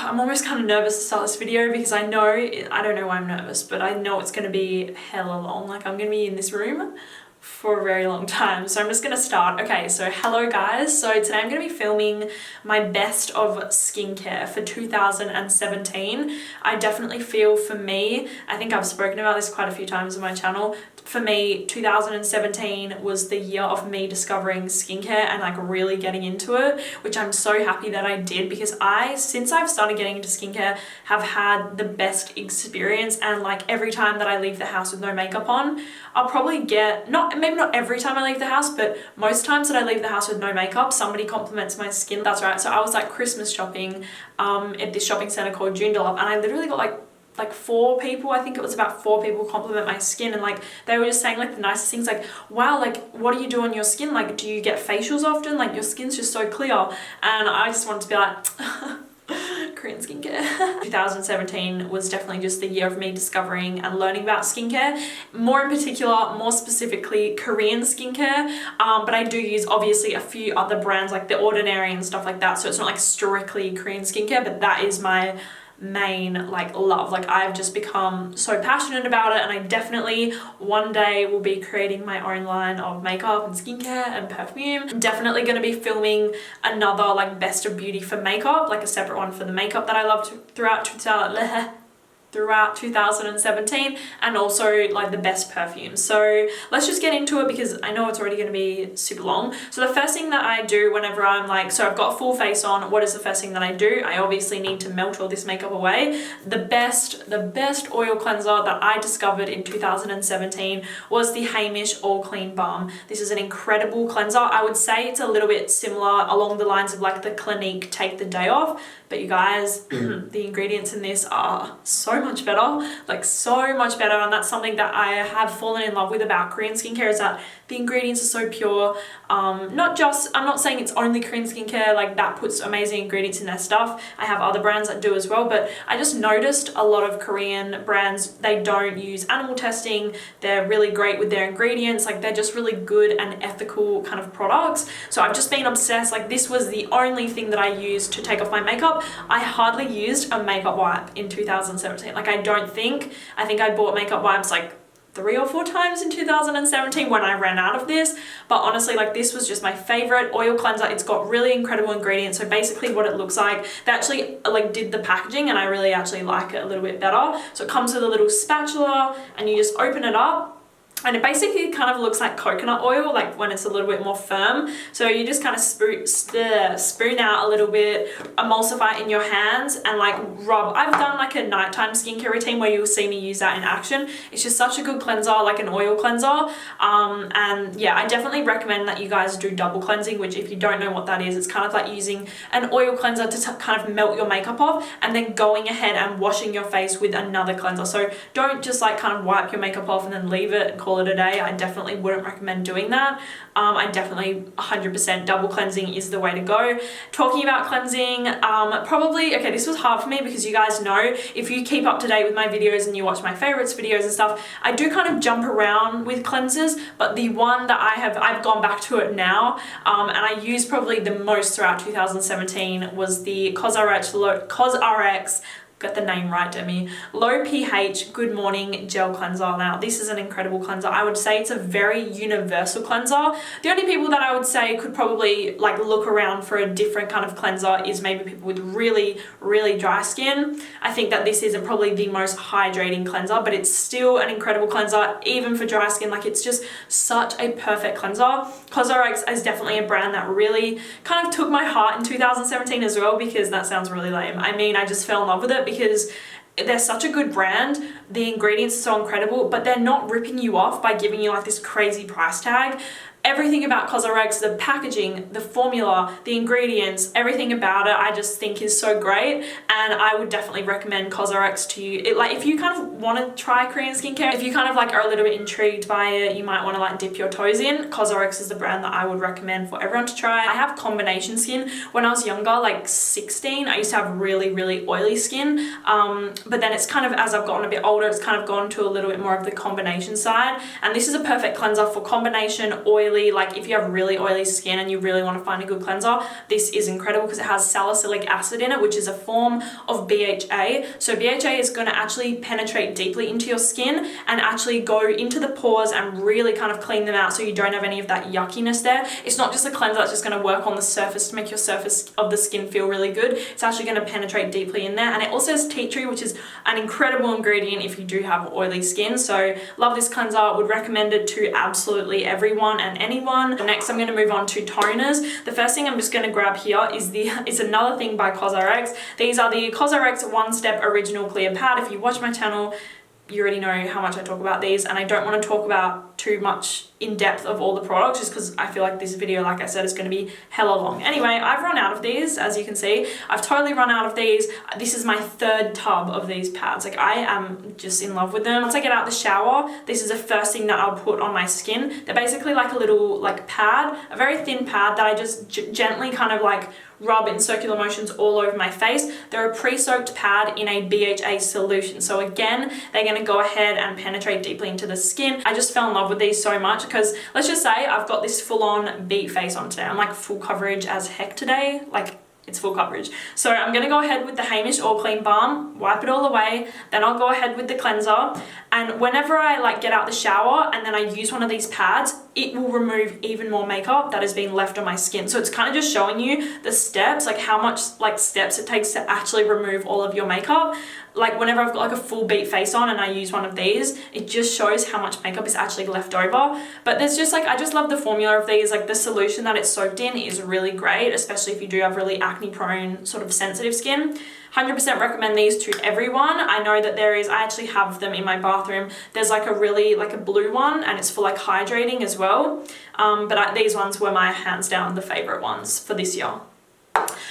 I'm almost kind of nervous to start this video because I don't know why I'm nervous, but I know it's going to be hella long. Like, I'm going to be in this room for a very long time, so I'm just gonna start. Okay, so hello guys. So today I'm gonna be filming my best of skincare for 2017. I definitely feel, for me, I think I've spoken about this quite a few times on my channel, for me 2017 was the year of me discovering skincare and like really getting into it, which I'm so happy that I did, because since I've started getting into skincare, have had the best experience. And like every time that I leave the house with no makeup on, I'll probably get, maybe not every time I leave the house, but most times that I leave the house with no makeup, somebody compliments my skin. That's right. So I was like Christmas shopping at this shopping center called Joondalup, and I literally got like 4 people, I think it was about 4 people, compliment my skin, and like they were just saying like the nicest things, like, wow, like what do you do on your skin? Like, do you get facials often? Like, your skin's just so clear. And I just wanted to be like Korean skincare. 2017 was definitely just the year of me discovering and learning about skincare, more in particular, more specifically Korean skincare, but I do use obviously a few other brands like The Ordinary and stuff like that, so it's not like strictly Korean skincare, but that is my main like love. Like, I've just become so passionate about it, and I definitely one day will be creating my own line of makeup and skincare and perfume. I'm definitely going to be filming another like best of beauty for makeup, like a separate one for the makeup that I loved throughout 2017, and also like the best perfume. So let's just get into it, because I know it's already going to be super long. So the first thing that I do whenever I'm like, so I've got a full face on, what is the first thing that I do? I obviously need to melt all this makeup away. The best oil cleanser that I discovered in 2017 was the Heimish All Clean Balm. This is an incredible cleanser. I would say it's a little bit similar along the lines of like the Clinique Take the Day Off, but you guys, the ingredients in this are so much better, like so much better. And that's something that I have fallen in love with about Korean skincare, is that the ingredients are so pure. I'm not saying it's only Korean skincare, like that puts amazing ingredients in their stuff. I have other brands that do as well, but I just noticed a lot of Korean brands, they don't use animal testing. They're really great with their ingredients. Like, they're just really good and ethical kind of products. So I've just been obsessed. Like, this was the only thing that I used to take off my makeup. I hardly used a makeup wipe in 2017. Like, I think I bought makeup wipes like 3 or 4 times in 2017 when I ran out of this. But honestly, like, this was just my favorite oil cleanser. It's got really incredible ingredients. So basically what it looks like, they actually like did the packaging, and I really actually like it a little bit better. So it comes with a little spatula, and you just open it up, and it basically kind of looks like coconut oil, like when it's a little bit more firm. So you just kind of spoon out a little bit, emulsify it in your hands, and like rub. I've done like a nighttime skincare routine where you'll see me use that in action. It's just such a good cleanser, like an oil cleanser. And yeah, I definitely recommend that you guys do double cleansing, which, if you don't know what that is, it's kind of like using an oil cleanser to kind of melt your makeup off, and then going ahead and washing your face with another cleanser. So don't just like kind of wipe your makeup off and then leave it and call it a day. I definitely wouldn't recommend doing that. I definitely 100% double cleansing is the way to go. Talking about cleansing, probably, okay, this was hard for me because you guys know, if you keep up to date with my videos and you watch my favorites videos and stuff, I do kind of jump around with cleansers, but the one that I've gone back to it now, and I used probably the most throughout 2017 was the Cosrx, got the name right, Demi, low pH Good Morning Gel Cleanser. Now, this is an incredible cleanser. I would say it's a very universal cleanser. The only people that I would say could probably like look around for a different kind of cleanser is maybe people with really, really dry skin. I think that this isn't probably the most hydrating cleanser, but it's still an incredible cleanser, even for dry skin. Like, it's just such a perfect cleanser. Cosrx is definitely a brand that really kind of took my heart in 2017 as well, because that sounds really lame. I mean, I just fell in love with it because they're such a good brand. The ingredients are so incredible, but they're not ripping you off by giving you like this crazy price tag. Everything about Cosrx, the packaging, the formula, the ingredients, everything about it, I just think is so great, and I would definitely recommend Cosrx to you. Like, if you kind of want to try Korean skincare, if you kind of like are a little bit intrigued by it, you might want to like dip your toes in, Cosrx is the brand that I would recommend for everyone to try. I have combination skin. When I was younger, like 16, I used to have really, really oily skin, but then it's kind of, as I've gotten a bit older, it's kind of gone to a little bit more of the combination side, and this is a perfect cleanser for combination, oily, really, like if you have really oily skin and you really want to find a good cleanser, this is incredible because it has salicylic acid in it, which is a form of BHA. So BHA is going to actually penetrate deeply into your skin and actually go into the pores and really kind of clean them out so you don't have any of that yuckiness there. It's not just a cleanser that's just going to work on the surface to make your surface of the skin feel really good. It's actually going to penetrate deeply in there. And it also has tea tree, which is an incredible ingredient if you do have oily skin. So love this cleanser, would recommend it to absolutely everyone and anyone. Next, I'm going to move on to toners. The first thing I'm just going to grab here is it's another thing by Cosrx. These are the Cosrx One Step Original Clear Pad. If you watch my channel, you already know how much I talk about these, and I don't want to talk about too much in depth of all the products just because I feel like this video, like I said, is going to be hella long. Anyway, I've run out of these, as you can see. I've totally run out of these. This is my third tub of these pads. Like, I am just in love with them. Once I get out the shower, this is the first thing that I'll put on my skin. They're basically like a little like pad, a very thin pad that I just gently kind of like rub in circular motions all over my face. They're a pre-soaked pad in a BHA solution. So again, they're going to go ahead and penetrate deeply into the skin. I just fell in love with these so much because let's just say I've got this full-on beat face on today. I'm like full coverage as heck today. Like, it's full coverage. So I'm going to go ahead with the Heimish All Clean Balm, wipe it all away, then I'll go ahead with the cleanser. And whenever I like get out the shower and then I use one of these pads, it will remove even more makeup that has been left on my skin. So it's kind of just showing you the steps, like how much like steps it takes to actually remove all of your makeup. Like whenever I've got like a full beat face on and I use one of these, it just shows how much makeup is actually left over. But there's just like, I just love the formula of these. Like the solution that it's soaked in is really great, especially if you do have really acne prone sort of sensitive skin. 100% recommend these to everyone. I know that I actually have them in my bathroom. There's like a really like a blue one and it's for like hydrating as well. But these ones were my hands down the favorite ones for this year.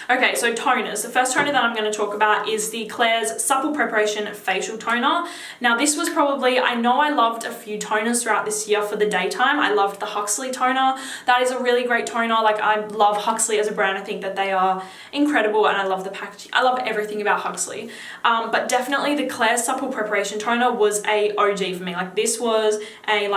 Okay, so toners. The first toner that I'm going to talk about is the Klairs Supple Preparation Facial Toner. Now this was probably, I know I loved a few toners throughout this year for the daytime. I loved the Huxley toner. That is a really great toner. Like, I love Huxley as a brand. I think that they are incredible and I love the packaging. I love everything about Huxley. But definitely the Klairs Supple Preparation Toner was a OG for me. Like, this was a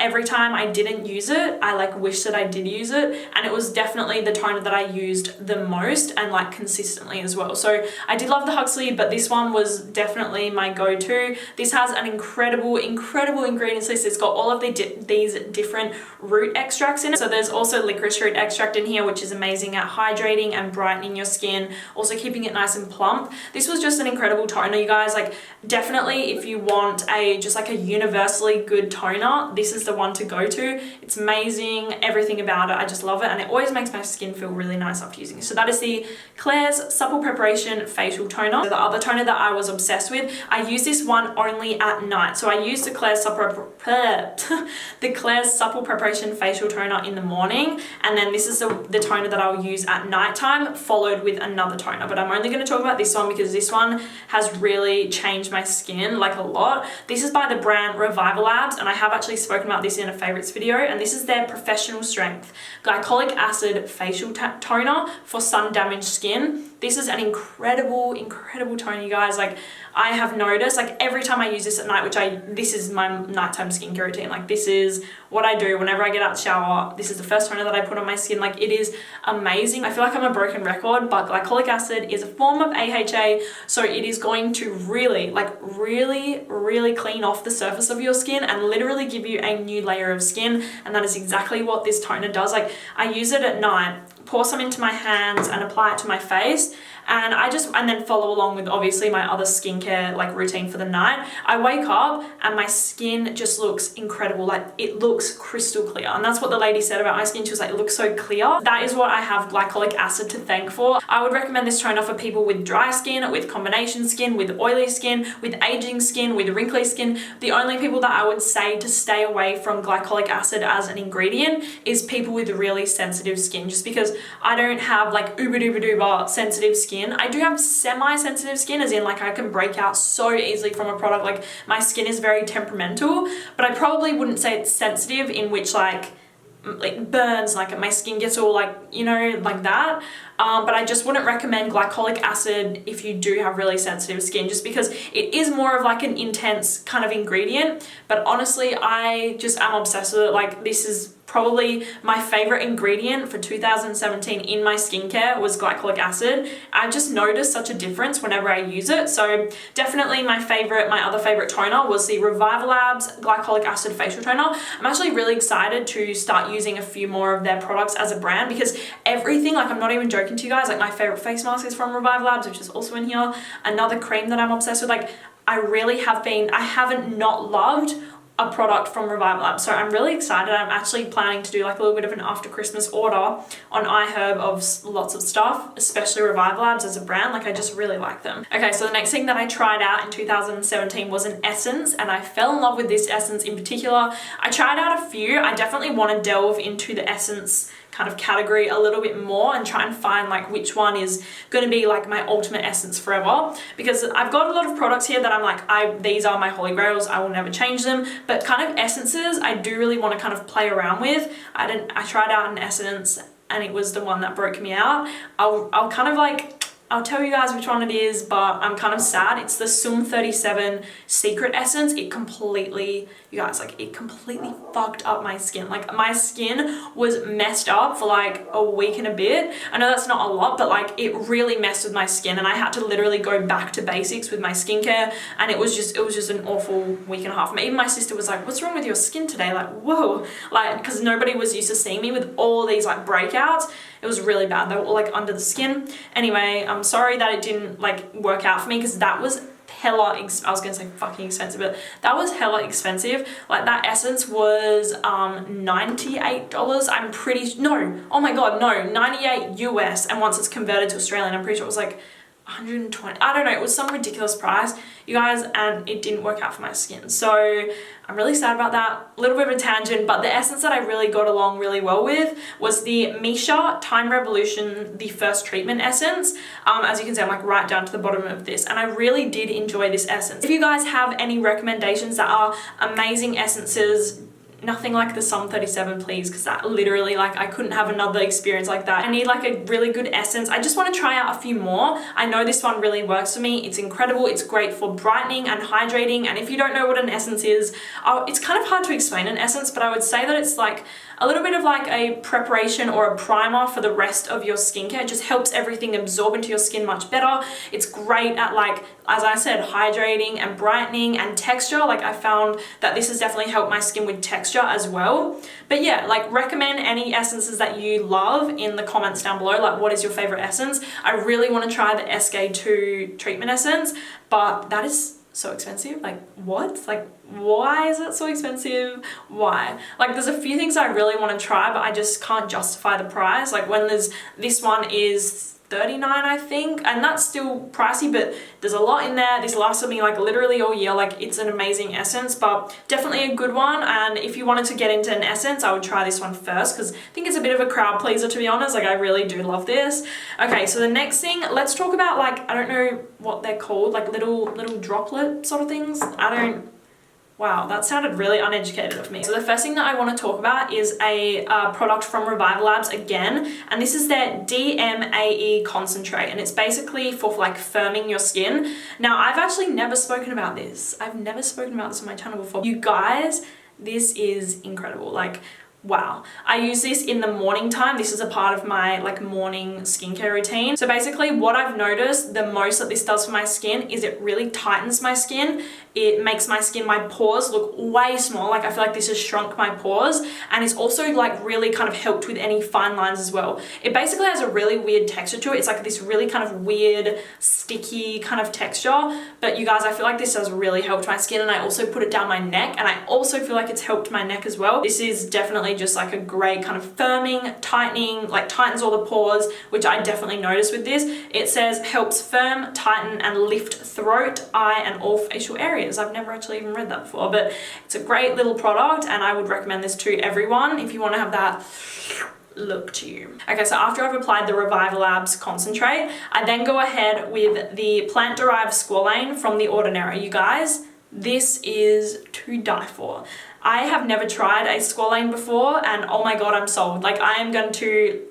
every time I didn't use it, I like wish that I did use it, and it was definitely the toner that I used the most and like consistently as well. So I did love the Huxley, but this one was definitely my go-to. This has an incredible ingredients list. It's got all of these different root extracts in it. So there's also licorice root extract in here, which is amazing at hydrating and brightening your skin, also keeping it nice and plump. This was just an incredible toner, you guys. Like, definitely if you want just like a universally good toner, this is the one to go to. It's amazing, everything about it. I just love it, and it always makes my skin feel really nice after using it. So that is the Klairs Supple Preparation Facial Toner. So the other toner that I was obsessed with, I use this one only at night. So I use the Klairs Supple Preparation Facial Toner in the morning, and then this is the toner that I'll use at nighttime, followed with another toner. But I'm only going to talk about this one because this one has really changed my skin like a lot. This is by the brand Reviva Labs, and I have actually spoken about this in a favorites video, and this is their professional strength glycolic acid facial toner for sun damaged skin. This is an incredible toner, you guys. Like, I have noticed, like, every time I use this at night, this is my nighttime skincare routine. Like, this is what I do whenever I get out the shower. This is the first toner that I put on my skin. Like, it is amazing. I feel like I'm a broken record, but glycolic acid is a form of AHA, so it is going to really clean off the surface of your skin and literally give you a new layer of skin, and that is exactly what this toner does. Like, I use it at night, pour some into my hands and apply it to my face, and then follow along with obviously my other skincare like routine for the night. I wake up and my skin just looks incredible. Like, it looks crystal clear, and that's what the lady said about my skin. She was like, it looks so clear. That is what I have glycolic acid to thank for. I would recommend this toner for people with dry skin, with combination skin, with oily skin, with aging skin, with wrinkly skin. The only people that I would say to stay away from glycolic acid as an ingredient is people with really sensitive skin, just because I don't have like uber duper sensitive skin. I do have semi-sensitive skin, as in like I can break out so easily from a product. Like, my skin is very temperamental, but I probably wouldn't say it's sensitive in which like burns, like my skin gets all like, you know, like that. but I just wouldn't recommend glycolic acid if you do have really sensitive skin, just because it is more of like an intense kind of ingredient. But honestly, I just am obsessed with it. Like, this is probably my favorite ingredient for 2017 in my skincare was glycolic acid. I just noticed such a difference whenever I use it. So definitely my other favorite toner was the Reviva Labs Glycolic Acid Facial Toner. I'm actually really excited to start using a few more of their products as a brand, because everything, like, I'm not even joking to you guys, like my favorite face mask is from Reviva Labs, which is also in here. Another cream that I'm obsessed with, like, I haven't not loved a product from Reviva Labs. So I'm really excited. I'm actually planning to do like a little bit of an after Christmas order on iHerb of lots of stuff, especially Reviva Labs as a brand. Like, I just really like them. Okay, so the next thing that I tried out in 2017 was an essence, and I fell in love with this essence in particular. I tried out a few. I definitely want to delve into the essence kind of category a little bit more and try and find like which one is going to be like my ultimate essence forever, because I've got a lot of products here that I'm like, these are my holy grails, I will never change them. But kind of essences I do really want to kind of play around with. I tried out an essence and it was the one that broke me out. I'll kind of like, I'll tell you guys which one it is, but I'm kind of sad. It's the Sum 37 Secret Essence. It completely fucked up my skin. Like, my skin was messed up for like a week and a bit. I know that's not a lot, but like, it really messed with my skin, and I had to literally go back to basics with my skincare, and it was just an awful week and a half. Even my sister was like, what's wrong with your skin today? Like, whoa, like, because nobody was used to seeing me with all these like breakouts. It was really bad. They were all like under the skin. Anyway, I'm sorry that it didn't like work out for me, because that was hella, I was gonna say fucking expensive, but that was hella expensive. Like, that essence was $98. I'm pretty, no, oh my god, no, 98 US, and once it's converted to Australian, I'm pretty sure it was like 120, I don't know, it was some ridiculous price, you guys, and it didn't work out for my skin. So I'm really sad about that. A little bit of a tangent, but the essence that I really got along really well with was the Missha Time Revolution, the first treatment essence. As you can see, I'm like right down to the bottom of this, and I really did enjoy this essence. If you guys have any recommendations that are amazing essences, nothing like the Sum 37, please, because that literally, like, I couldn't have another experience like that. I need like a really good essence. I just want to try out a few more. I know this one really works for me. It's incredible. It's great for brightening and hydrating. And if you don't know what an essence is, it's kind of hard to explain an essence, but I would say that it's like a little bit of like a preparation or a primer for the rest of your skincare. It just helps everything absorb into your skin much better. It's great at, like, as I said, hydrating and brightening and texture. Like, I found that this has definitely helped my skin with texture as well. But yeah, like, recommend any essences that you love in the comments down below. Like, what is your favorite essence? I really want to try the SK2 treatment essence, but that is so expensive. Like, what? Like, why is it so expensive? Why? Like, there's a few things I really want to try, but I just can't justify the price. Like, when this one is $39, I think, and that's still pricey, but there's a lot in there. This lasted me like literally all year. Like, it's an amazing essence, but definitely a good one. And if you wanted to get into an essence, I would try this one first, because I think it's a bit of a crowd pleaser, to be honest. Like, I really do love this. Okay, so the next thing, let's talk about, like, I don't know what they're called, like little droplet sort of things. Wow, that sounded really uneducated of me. So the first thing that I want to talk about is a product from Reviva Labs again, and this is their DMAE concentrate, and it's basically for like firming your skin. Now, I've actually never spoken about this. I've never spoken about this on my channel before. You guys, this is incredible. Like, wow. I use this in the morning time. This is a part of my like morning skincare routine. So basically what I've noticed the most that this does for my skin is it really tightens my skin. It makes my skin, my pores look way small. Like, I feel like this has shrunk my pores, and it's also like really kind of helped with any fine lines as well. It basically has a really weird texture to it. It's like this really kind of weird, sticky kind of texture. But you guys, I feel like this has really helped my skin, and I also put it down my neck, and I also feel like it's helped my neck as well. This is definitely just like a great kind of firming, tightening, like tightens all the pores, which I definitely noticed with this. It says helps firm, tighten, and lift throat, eye, and all facial areas. I've never actually even read that before, but it's a great little product, and I would recommend this to everyone if you want to have that look to you. Okay, so after I've applied the Reviva Labs concentrate, I then go ahead with the plant-derived squalane from The Ordinary. You guys, this is to die for. I have never tried a Squalene before, and oh my god, I'm sold. Like I am going to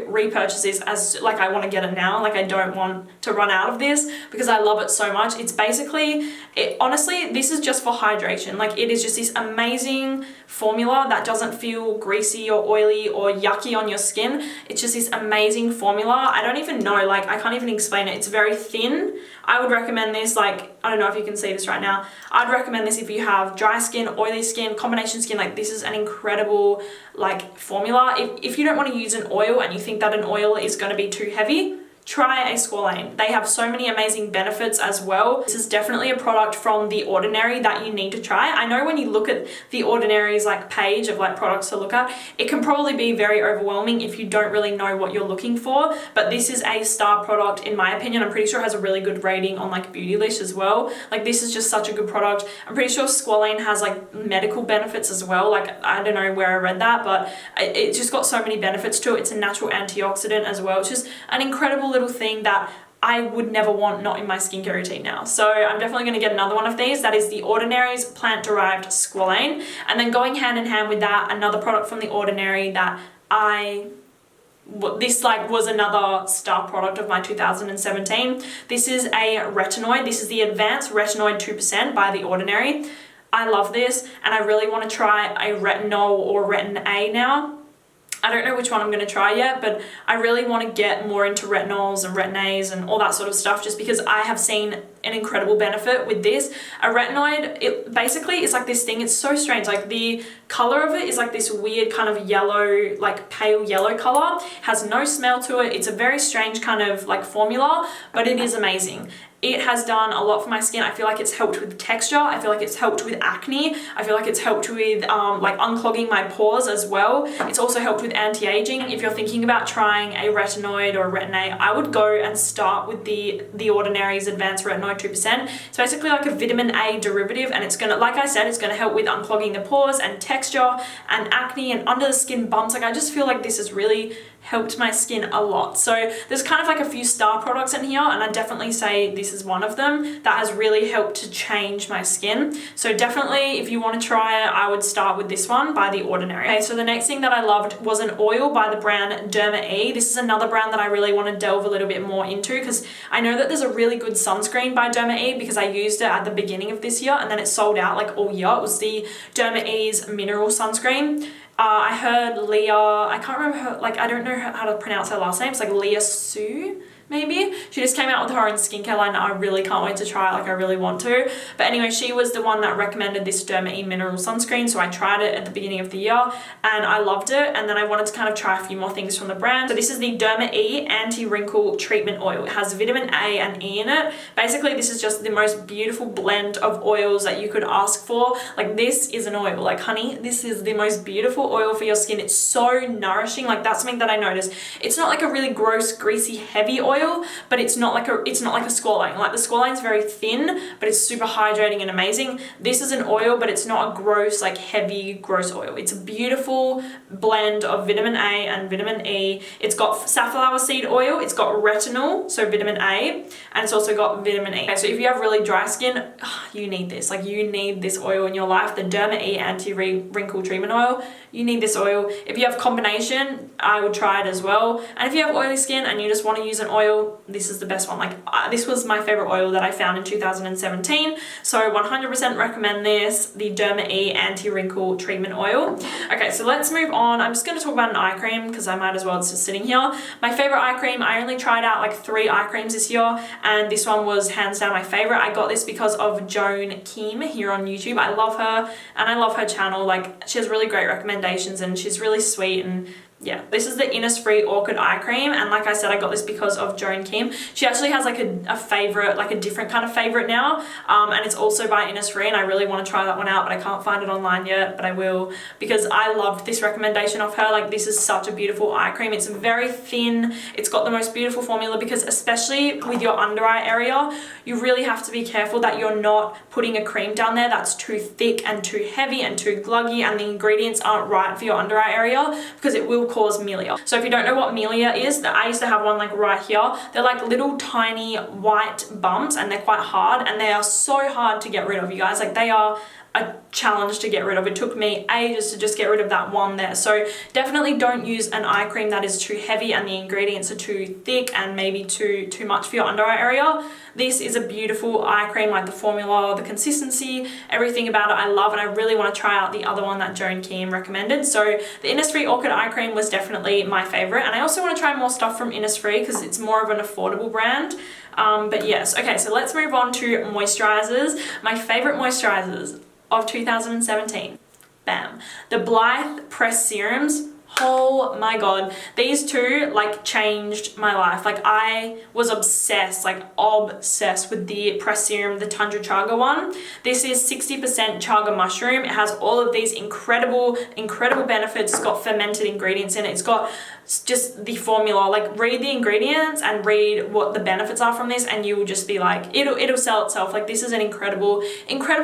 repurchase this as like I want to get it now. Like I don't want to run out of this because I love it so much. It's basically, honestly, this is just for hydration. Like it is just this amazing formula that doesn't feel greasy or oily or yucky on your skin. It's just this amazing formula. I don't even know, like I can't even explain it. It's very thin. I would recommend this, like, I don't know if you can see this right now. I'd recommend this if you have dry skin, oily skin, combination skin. Like this is an incredible like formula. If you don't want to use an oil and you think that an oil is going to be too heavy, try a Squalene. They have so many amazing benefits as well. This is definitely a product from The Ordinary that you need to try. I know when you look at The Ordinary's like page of like products to look at, it can probably be very overwhelming if you don't really know what you're looking for, but this is a star product in my opinion. I'm pretty sure it has a really good rating on like Beautylish as well. Like this is just such a good product. I'm pretty sure Squalene has like medical benefits as well. Like I don't know where I read that, but it's just got so many benefits to it. It's a natural antioxidant as well. It's just an incredible little thing that I would never want not in my skincare routine now. So I'm definitely going to get another one of these. That is The Ordinary's plant-derived Squalene. And then going hand in hand with that, another product from The Ordinary that this like was another star product of my 2017. This is a retinoid. This is the Advanced Retinoid 2% by The Ordinary. I love this and I really want to try a retinol or retin A now. I don't know which one I'm going to try yet, but I really want to get more into retinols and retin A's and all that sort of stuff just because I have seen an incredible benefit with this. A retinoid, it basically is like this thing, it's so strange, like the color of it is like this weird kind of yellow, like pale yellow color, has no smell to it. It's a very strange kind of like formula, but it is amazing. It has done a lot for my skin. I feel like it's helped with texture. I feel like it's helped with acne. I feel like it's helped with like unclogging my pores as well. It's also helped with anti-aging. If you're thinking about trying a retinoid or a retin A, I would go and start with the Ordinary's Advanced Retinoid 2%. It's basically like a vitamin A derivative and it's gonna, like I said, it's gonna help with unclogging the pores and texture and acne and under the skin bumps. Like I just feel like this has really helped my skin a lot. So there's kind of like a few star products in here and I definitely say this is one of them that has really helped to change my skin. So definitely if you want to try it, I would start with this one by The Ordinary. Okay, so the next thing that I loved was an oil by the brand DMAE. This is another brand that I really want to delve a little bit more into because I know that there's a really good sunscreen by DMAE because I used it at the beginning of this year and then it sold out like all year. It was the DMAE's mineral sunscreen. I heard Leah, I can't remember her, like I don't know how to pronounce her last name. It's like Leah Sue, maybe. She just came out with her own skincare line. I really can't wait to try it, like I really want to. But anyway, she was the one that recommended this DermaE mineral sunscreen, so I tried it at the beginning of the year and I loved it, and then I wanted to kind of try a few more things from the brand. So this is the DermaE Anti-Wrinkle Treatment Oil. It has vitamin A and E in it. Basically, this is just the most beautiful blend of oils that you could ask for. Like this is an oil, like honey, this is the most beautiful oil for your skin. It's so nourishing. Like that's something that I noticed. It's not like a really gross, greasy, heavy oil, but it's not like a Squalene. Like the Squalene's very thin, but it's super hydrating and amazing. This is an oil, but it's not a gross, like heavy, gross oil. It's a beautiful blend of vitamin A and vitamin E. It's got safflower seed oil, it's got retinol, so vitamin A, and it's also got vitamin E. Okay, so if you have really dry skin, you need this. Like you need this oil in your life, the DermaE Anti-Wrinkle Treatment Oil. You need this oil. If you have combination, I would try it as well. And if you have oily skin and you just want to use an oil, this is the best one. Like this was my favorite oil that I found in 2017. So 100% recommend this, the DermaE Anti-Wrinkle Treatment Oil. Okay, so let's move on. I'm just going to talk about an eye cream because I might as well, it's just sitting here. My favorite eye cream, I only tried out like 3 eye creams this year and this one was hands down my favorite. I got this because of Joan Kim here on YouTube. I love her and I love her channel. Like she has really great recommendations and she's really sweet, and yeah, this is the Innisfree Orchid eye cream, and like I said, I got this because of Joan Kim. She actually has like a favorite, like a different kind of favorite now, and it's also by Innisfree, and I really want to try that one out, but I can't find it online yet, but I will, because I loved this recommendation of her. Like this is such a beautiful eye cream. It's very thin. It's got the most beautiful formula because especially with your under eye area, you really have to be careful that you're not putting a cream down there that's too thick and too heavy and too gluggy, and the ingredients aren't right for your under eye area because it will cause milia. So if you don't know what milia is, I used to have one like right here. They're like little tiny white bumps and they're quite hard and they are so hard to get rid of, you guys. Like they are a challenge to get rid of. It took me ages to just get rid of that one there. So definitely don't use an eye cream that is too heavy and the ingredients are too thick and maybe too much for your under eye area. This is a beautiful eye cream, like the formula, the consistency, everything about it I love, and I really want to try out the other one that Joan Kim recommended. So the Innisfree Orchid eye cream was definitely my favorite, and I also want to try more stuff from Innisfree because it's more of an affordable brand. But yes, okay, so let's move on to moisturizers. My favorite moisturizers of 2017. Bam. The Blithe Press Serums. Oh my god, these two like changed my life. Like I was obsessed with the press serum, the Tundra Chaga one. This is 60% chaga mushroom. It has all of these incredible benefits. It's got fermented ingredients in it. It's got just the formula. Like read the ingredients and read what the benefits are from this and you will just be like, it'll sell itself. Like this is an incredible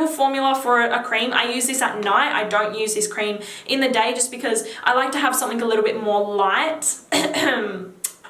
formula for a cream. I use this at night. I don't use this cream in the day just because I like to have something a little bit more light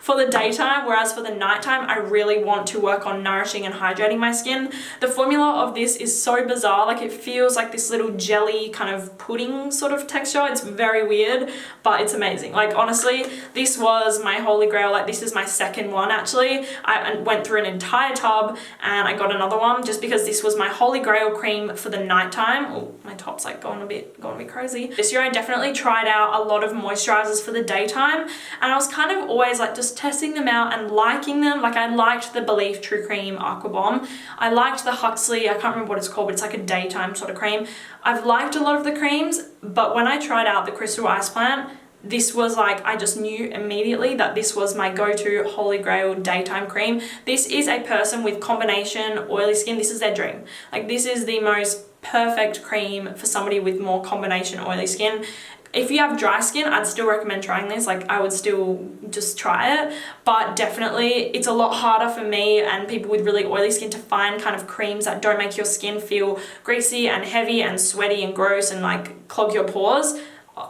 for the daytime, whereas for the nighttime I really want to work on nourishing and hydrating my skin. The formula of this is so bizarre. Like it feels like this little jelly kind of pudding sort of texture. It's very weird, but it's amazing. Like honestly, this was my holy grail. Like this is my second one actually. I went through an entire tub and I got another one just because this was my holy grail cream for the nighttime. Oh, my top's like going a bit crazy. This year I definitely tried out a lot of moisturizers for the daytime and I was kind of always like just testing them out and liking them. Like I liked the Belif True Cream Aqua Bomb. I liked the Huxley, I can't remember what it's called, but it's like a daytime sort of cream. I've liked a lot of the creams, but when I tried out the Crystal Iceplant, this was like, I just knew immediately that this was my go-to holy grail daytime cream. This is a person with combination oily skin. This is their dream. Like this is the most perfect cream for somebody with more combination oily skin. If you have dry skin, I'd still recommend trying this. Like I would still just try it, but definitely it's a lot harder for me and people with really oily skin to find kind of creams that don't make your skin feel greasy and heavy and sweaty and gross and like clog your pores.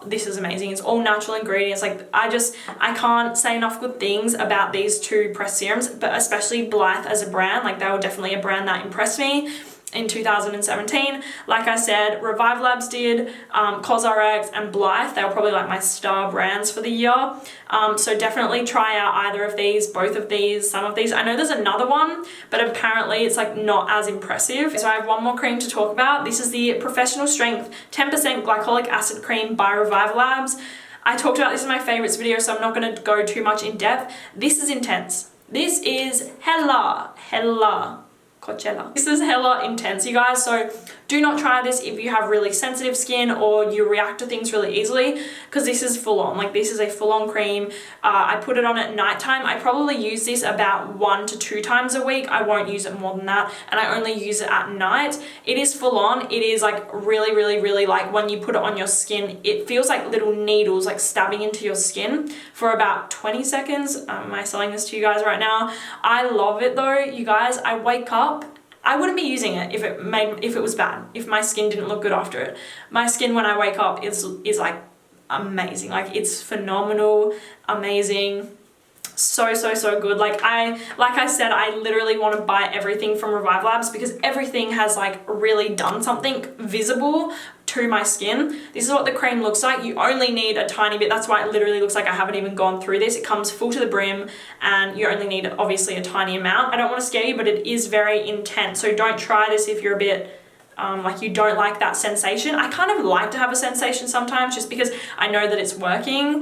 This is amazing. It's all natural ingredients. Like I can't say enough good things about these two press serums, but especially Blithe as a brand. Like they were definitely a brand that impressed me in 2017. Like I said, Reviva Labs did, Cosrx and Blithe, they were probably like my star brands for the year. So definitely try out either of these, both of these, some of these. I know there's another one, but apparently it's like not as impressive. So I have one more cream to talk about. This is the Professional Strength 10% Glycolic Acid Cream by Reviva Labs. I talked about this in my favorites video, so I'm not going to go too much in depth. This is intense. This is hella Coachella. This is hella intense, you guys, so do not try this if you have really sensitive skin or you react to things really easily, because this is full on. Like this is a full-on cream. I put it on at nighttime. I probably use this about 1 to 2 times a week. I won't use it more than that, and I only use it at night. It is full on. It is like really like when you put it on your skin, it feels like little needles like stabbing into your skin for about 20 seconds. Am I selling this to you guys right now? I love it though, you guys. I wake up, I wouldn't be using it if it was bad, if my skin didn't look good after it. My skin when I wake up is like amazing. Like it's phenomenal, amazing, so good. Like I said, I literally want to buy everything from Reviva Labs because everything has like really done something visible to my skin. This is what the cream looks like. You only need a tiny bit. That's why it literally looks like I haven't even gone through this. It comes full to the brim and you only need obviously a tiny amount. I don't want to scare you, but it is very intense. So don't try this if you're a bit like you don't like that sensation. I kind of like to have a sensation sometimes just because I know that it's working.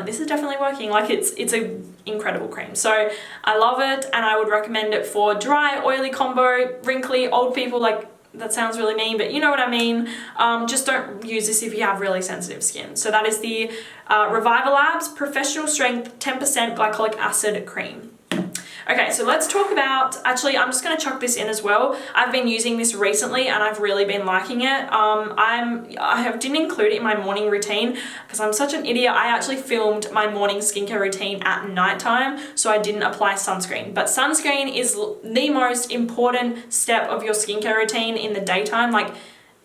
This is definitely working. Like it's a incredible cream. So I love it and I would recommend it for dry, oily combo, wrinkly, old people. Like that sounds really mean, but you know what I mean. Just don't use this if you have really sensitive skin. So that is the Reviva Labs Professional Strength 10% Glycolic Acid Cream. Okay, so let's talk about, actually I'm just going to chuck this in as well. I've been using this recently and I've really been liking it. I didn't include it in my morning routine because I'm such an idiot. I actually filmed my morning skincare routine at nighttime, so I didn't apply sunscreen. But sunscreen is the most important step of your skincare routine in the daytime. Like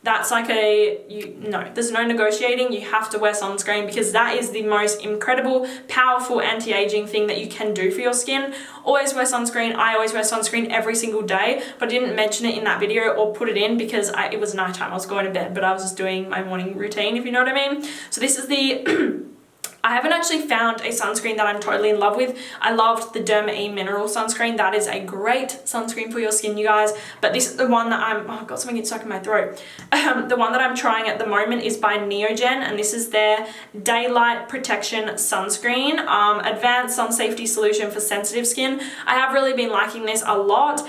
that's like no, there's no negotiating. You have to wear sunscreen because that is the most incredible, powerful anti-aging thing that you can do for your skin. Always wear sunscreen. I always wear sunscreen every single day, but I didn't mention it in that video or put it in because it was nighttime. I was going to bed, but I was just doing my morning routine, if you know what I mean. So this is the I haven't actually found a sunscreen that I'm totally in love with. I loved the DMAE mineral sunscreen. That is a great sunscreen for your skin, you guys. But this is the one that oh, I've got something stuck in my throat. The one that I'm trying at the moment is by Neogen, and this is their Daylight Protection Sunscreen, Advanced Sun Safety Solution for Sensitive Skin. I have really been liking this a lot.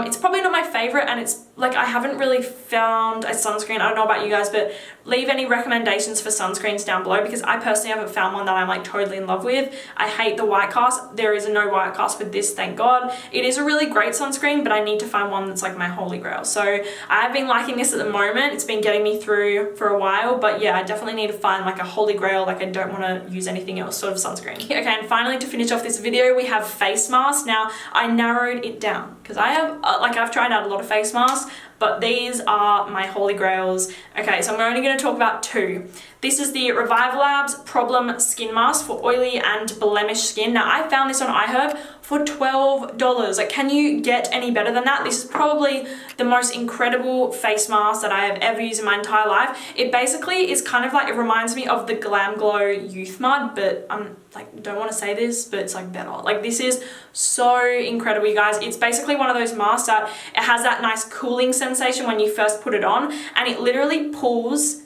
It's probably not my favorite, and it's like I haven't really found a sunscreen. I don't know about you guys, but leave any recommendations for sunscreens down below because I personally haven't found one that I'm like totally in love with. I hate the white cast. There is no white cast with this, thank God. It is a really great sunscreen, but I need to find one that's like my holy grail. So I have been liking this at the moment. It's been getting me through for a while, but yeah, I definitely need to find like a holy grail. Like I don't want to use anything else sort of sunscreen. Okay, and finally to finish off this video, we have face masks. Now I narrowed it down because I have I've tried out a lot of face masks, but these are my holy grails. Okay, so I'm only going to talk about two. This is the Reviva Labs Problem Skin Mask for oily and blemished skin. Now, I found this on iHerb for $12. Like, can you get any better than that? This is probably the most incredible face mask that I have ever used in my entire life. It basically is kind of like, it reminds me of the Glam Glow Youth Mud, but I'm like, don't want to say this, but it's like better. Like, this is so incredible, you guys. It's basically one of those masks that it has that nice cooling sensation when you first put it on, and it literally pulls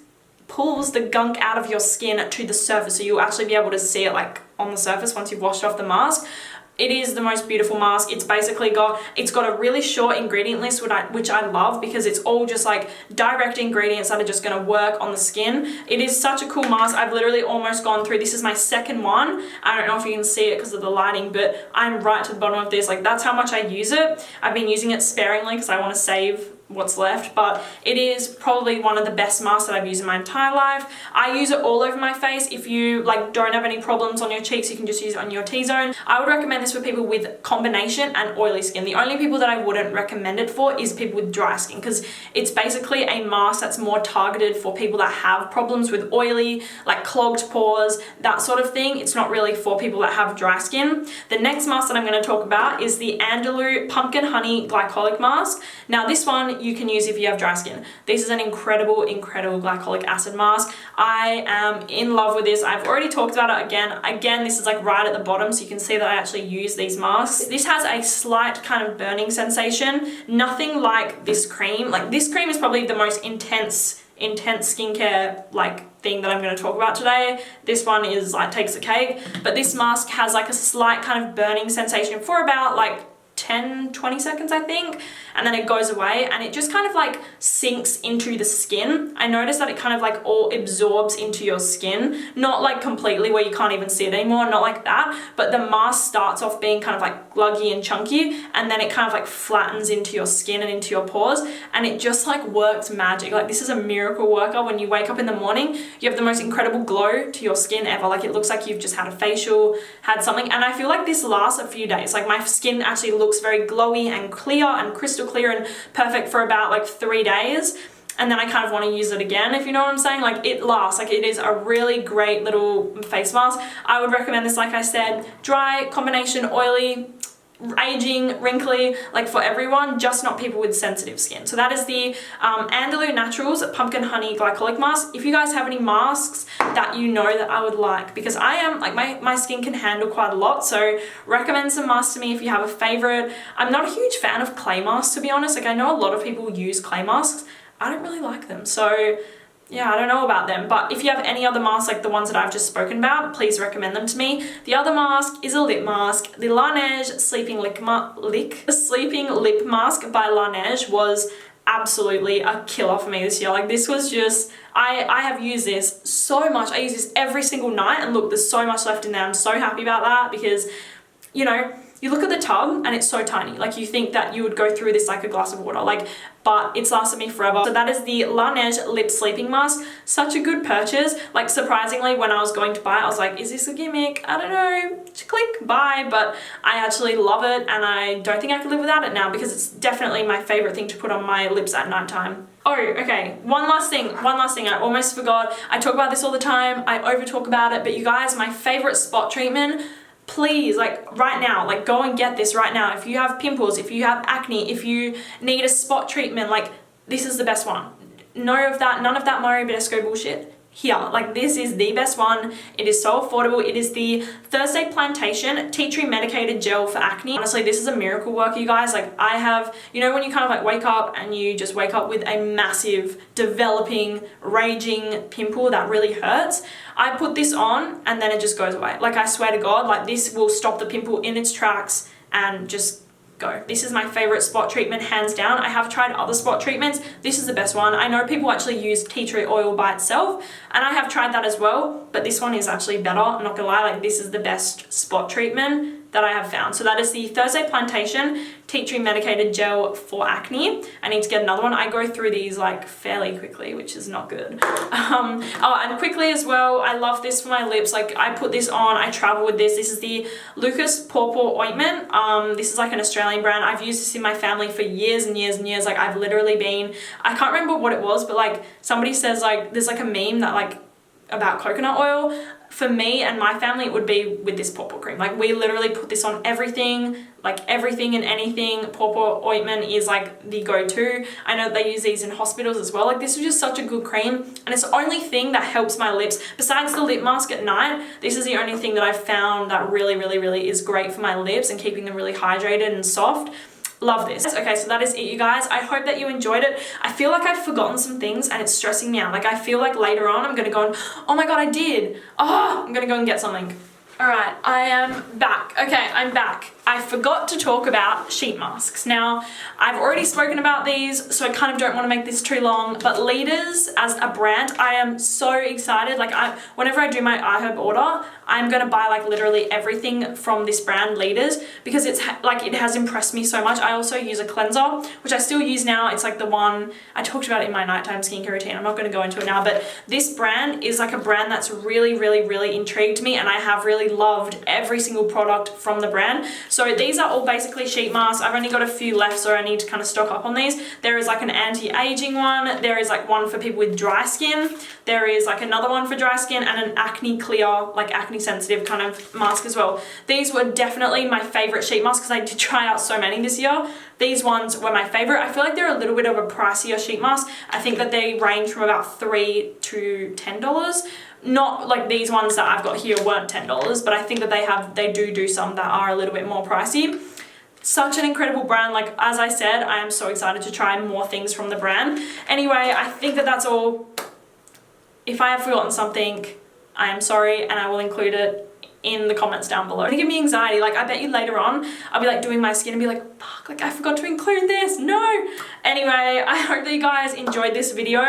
the gunk out of your skin to the surface, so you'll actually be able to see it like on the surface once you've washed off the mask. It is the most beautiful mask. It's basically got a really short ingredient list, which I love because it's all just like direct ingredients that are just going to work on the skin. It is such a cool mask. I've literally almost gone through. This is my second one. I don't know if you can see it because of the lighting, but I'm right to the bottom of this. Like, that's how much I use it. I've been using it sparingly because I want to save what's left, but it is probably one of the best masks that I've used in my entire life. I use it all over my face. If you like don't have any problems on your cheeks, you can just use it on your T-zone. I would recommend this for people with combination and oily skin. The only people that I wouldn't recommend it for is people with dry skin, because it's basically a mask that's more targeted for people that have problems with oily, like clogged pores, that sort of thing. It's not really for people that have dry skin. The next mask that I'm going to talk about is the Andalou Pumpkin Honey Glycolic Mask. Now this one you can use if you have dry skin. This is an incredible glycolic acid mask. I am in love with this. I've already talked about it again. This is like right at the bottom, so you can see that I actually use these masks. This has a slight kind of burning sensation. Nothing like this cream. Like, this cream is probably the most intense skincare like thing that I'm going to talk about today. This one is like takes the cake, but this mask has like a slight kind of burning sensation for about like 10-20 seconds, I think, and then it goes away and it just kind of like sinks into the skin. I noticed that it kind of like all absorbs into your skin, not like completely where you can't even see it anymore, not like that, but the mask starts off being kind of like gluggy and chunky, and then it kind of like flattens into your skin and into your pores, and it just like works magic. Like, this is a miracle worker. When you wake up in the morning, you have the most incredible glow to your skin ever. Like, it looks like you've just had a facial, had something, and I feel like this lasts a few days. Like, my skin actually looks very glowy and clear and crystal clear and perfect for about like 3 days, and then I kind of want to use it again, if you know what I'm saying. Like, it lasts. Like, it is a really great little face mask. I would recommend this, like I said, dry, combination, oily, aging, wrinkly, like for everyone, just not people with sensitive skin. So that is the Andalou Naturals Pumpkin Honey Glycolic Mask. If you guys have any masks that you know that I would like, because I am like, my skin can handle quite a lot, so recommend some masks to me if you have a favorite. I'm not a huge fan of clay masks, to be honest. Like, I know a lot of people use clay masks. I don't really like them, so yeah, I don't know about them. But if you have any other masks like the ones that I've just spoken about, please recommend them to me. The other mask is a lip mask. The Laneige Sleeping Lip Mask by Laneige was absolutely a killer for me this year. Like, this was just, I have used this so much. I use this every single night, and look, there's so much left in there. I'm so happy about that because, you know, you look at the tub and it's so tiny. Like, you think that you would go through this like a glass of water, like, but it's lasted me forever. So that is the Laneige Lip Sleeping Mask. Such a good purchase. Like, surprisingly, when I was going to buy it, I was like, is this a gimmick? I don't know. Click, buy. But I actually love it, and I don't think I could live without it now because it's definitely my favorite thing to put on my lips at nighttime. Oh, okay, one last thing, I almost forgot. I talk about this all the time, I over talk about it, but you guys, my favorite spot treatment, please, like right now, like go and get this right now. If you have pimples, if you have acne, if you need a spot treatment, like this is the best one. None of that Mario Badescu bullshit. Here, like this is the best one. It is so affordable. It is the Thursday Plantation Tea Tree Medicated Gel for Acne. Honestly, this is a miracle worker, you guys. Like I have, you know when you kind of like wake up and you just wake up with a massive, developing, raging pimple that really hurts? I put this on and then it just goes away. Like I swear to God, like this will stop the pimple in its tracks and just go. This is my favorite spot treatment, hands down. I have tried other spot treatments. This is the best one. I know people actually use tea tree oil by itself, and I have tried that as well, but this one is actually better. I'm not gonna lie, like this is the best spot treatment that I have found. So that is the Thursday Plantation Tea Tree Medicated Gel for Acne. I need to get another one. I go through these like fairly quickly, which is not good. Oh, and quickly as well, I love this for my lips. Like I put this on, I travel with this. This is the Paw Paw Ointment. This is like an Australian brand. I've used this in my family for years and years and years. Like I've literally been, I can't remember what it was, but like somebody says like, there's like a meme that like about coconut oil. For me and my family, it would be with this Paw Paw cream. Like we literally put this on everything, like everything and anything. Paw Paw Ointment is like the go-to. I know they use these in hospitals as well. Like this is just such a good cream, and it's the only thing that helps my lips. Besides the lip mask at night, this is the only thing that I've found that really, really, really is great for my lips and keeping them really hydrated and soft. Love this. Okay, so that is it, you guys. I hope that you enjoyed it. I feel like I've forgotten some things and it's stressing me out. Like I feel like later on I'm gonna go and, oh my God, I did. Oh, I'm gonna go and get something. All right, I am back. Okay, I'm back. I forgot to talk about sheet masks. Now, I've already spoken about these, so I kind of don't want to make this too long, but Leaders as a brand, I am so excited. Like whenever I do my iHerb order, I'm gonna buy like literally everything from this brand, Leaders, because it's like, it has impressed me so much. I also use a cleanser, which I still use now. It's like the one, I talked about it in my nighttime skincare routine. I'm not gonna go into it now, but this brand is like a brand that's really, really, really intrigued me, and I have really loved every single product from the brand. So these are all basically sheet masks. I've only got a few left, so I need to kind of stock up on these. There is like an anti-aging one. There is like one for people with dry skin. There is like another one for dry skin and an acne clear, like acne sensitive kind of mask as well. These were definitely my favorite sheet masks because I did try out so many this year. These ones were my favorite. I feel like they're a little bit of a pricier sheet mask. I think that they range from about $3 to $10. Not like these ones that I've got here weren't $10, but I think that they do some that are a little bit more pricey. Such an incredible brand. Like, as I said, I am so excited to try more things from the brand. Anyway, I think that that's all. If I have forgotten something, I am sorry, and I will include it in the comments down below. It'll give me anxiety. Like I bet you later on I'll be like doing my skin and be like, fuck, like I forgot to include this, no. Anyway, I hope that you guys enjoyed this video.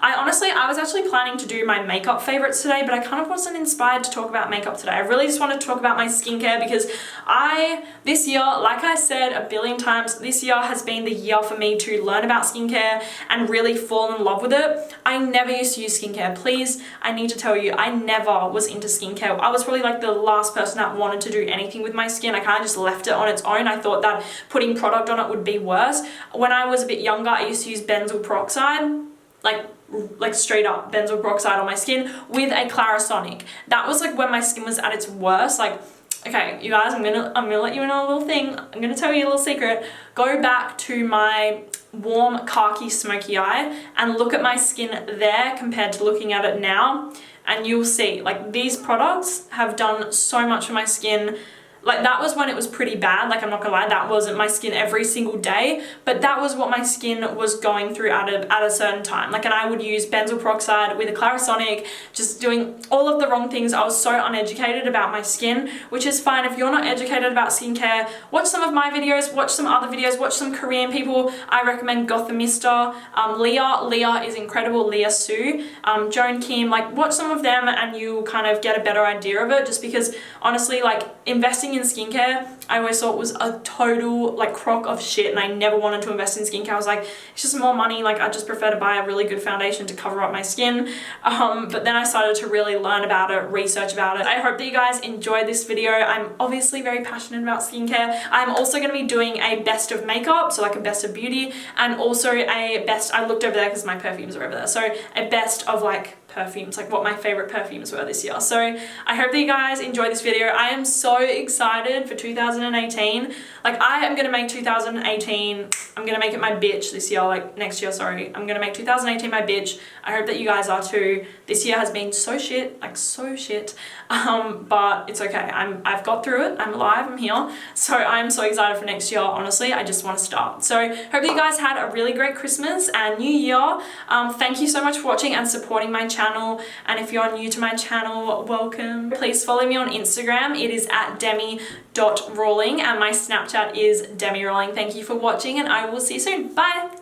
I was actually planning to do my makeup favorites today, but I kind of wasn't inspired to talk about makeup today. I really just wanted to talk about my skincare because this year, like I said a billion times, this year has been the year for me to learn about skincare and really fall in love with it. I never used to use skincare. Please, I need to tell you, I never was into skincare. I was probably like the last person that wanted to do anything with my skin. I kind of just left it on its own. I thought that putting product on it would be worse. When I was a bit younger, I used to use benzoyl peroxide, like straight up benzoyl peroxide on my skin with a Clarisonic. That was like when my skin was at its worst. Like, okay, you guys, I'm gonna let you know a little thing. I'm gonna tell you a little secret. Go back to my warm khaki smoky eye and look at my skin there compared to looking at it now, and you'll see like these products have done so much for my skin. Like that was when it was pretty bad, like I'm not gonna lie, that wasn't my skin every single day, but that was what my skin was going through at a certain time. Like, and I would use benzoyl peroxide with a Clarisonic, just doing all of the wrong things. I was so uneducated about my skin, which is fine. If you're not educated about skincare, watch some of my videos, watch some other videos, watch some Korean people. I recommend Gothamister, Leah is incredible, Leah Sue, Joan Kim, like watch some of them and you'll kind of get a better idea of it, just because honestly, like investing investing in skincare, I always thought was a total like crock of shit, and I never wanted to invest in skincare. I was like, it's just more money, like I just prefer to buy a really good foundation to cover up my skin. But then I started to really learn about it, research about it. I hope that you guys enjoyed this video. I'm obviously very passionate about skincare. I'm also going to be doing a best of makeup, so like a best of beauty, and also a best, I looked over there because my perfumes are over there, so a best of like perfumes, like what my favorite perfumes were this year. So I hope that you guys enjoyed this video. I am so excited for 2018. Like I am gonna make 2018, I'm gonna make it my bitch this year, like next year, sorry. I'm gonna make 2018 my bitch. I hope that you guys are too. This year has been so shit, like so shit, but it's okay. I've got through it, I'm alive, I'm here. So I'm so excited for next year, honestly. I just want to start. So hope that you guys had a really great Christmas and New Year. Thank you so much for watching and supporting my channel. And if you're new to my channel, welcome. Please follow me on Instagram. It is at demi.rolling and my Snapchat is demirolling. Thank you for watching and I will see you soon. Bye.